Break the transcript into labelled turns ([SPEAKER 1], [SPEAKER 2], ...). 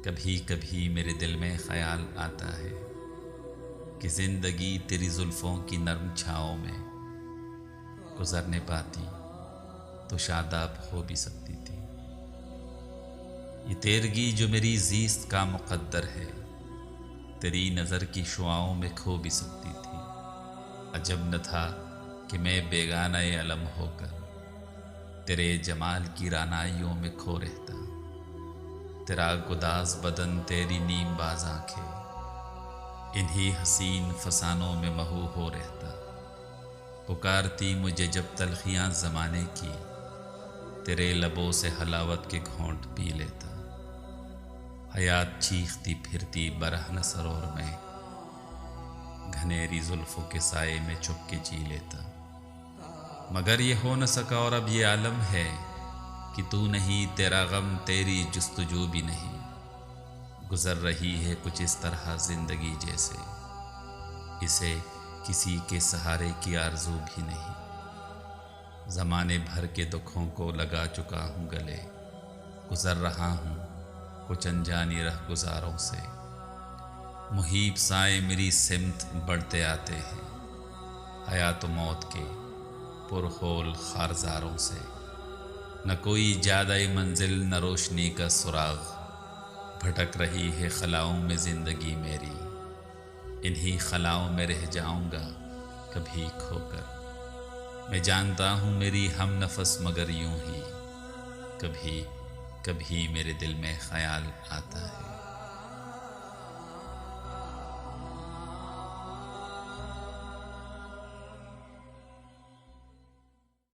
[SPEAKER 1] कभी कभी मेरे दिल में ख्याल आता है कि ज़िंदगी तेरी जुल्फ़ों की नरम छाँव में गुज़रने पाती तो शादाब हो भी सकती थी। ये तेरगी जो मेरी ज़ीस्त का मुक़द्दर है, तेरी नज़र की शुआओं में खो भी सकती थी। अजब न था कि मैं बेगाना-ए अलम होकर तेरे जमाल की रानाइयों में खो रहता। तेरा गुदाज़ बदन, तेरी नीमबाज़ आँखें, इन्हीं हसीन फसानों में महू हो रहता। पुकारती मुझे जब तलखियाँ ज़माने की, तेरे लबों से हलावत के घोंट पी लेता। हयात चीखती फिरती बरहन सरोर में, घनेरी जुल्फ़ों के साए में छुप के जी लेता। मगर ये हो न सका और अब ये आलम है कि तू नहीं, तेरा गम, तेरी जुस्तजू भी नहीं। गुज़र रही है कुछ इस तरह ज़िंदगी जैसे इसे किसी के सहारे की आरज़ू भी नहीं। ज़माने भर के दुखों को लगा चुका हूँ गले, गुज़र रहा हूँ कुछ अनजानी रह गुज़ारों से। मुहीब साए मेरी सिमत बढ़ते आते हैं, हयात मौत के पुरखोल खारज़ारों से। न कोई ज़्यादा मंजिल न रोशनी का सुराग, भटक रही है खलाओं में ज़िंदगी मेरी। इन्हीं खलाओं में रह जाऊंगा कभी खोकर। मैं जानता हूँ मेरी हम नफस मगर यूं ही कभी कभी मेरे दिल में ख्याल आता है।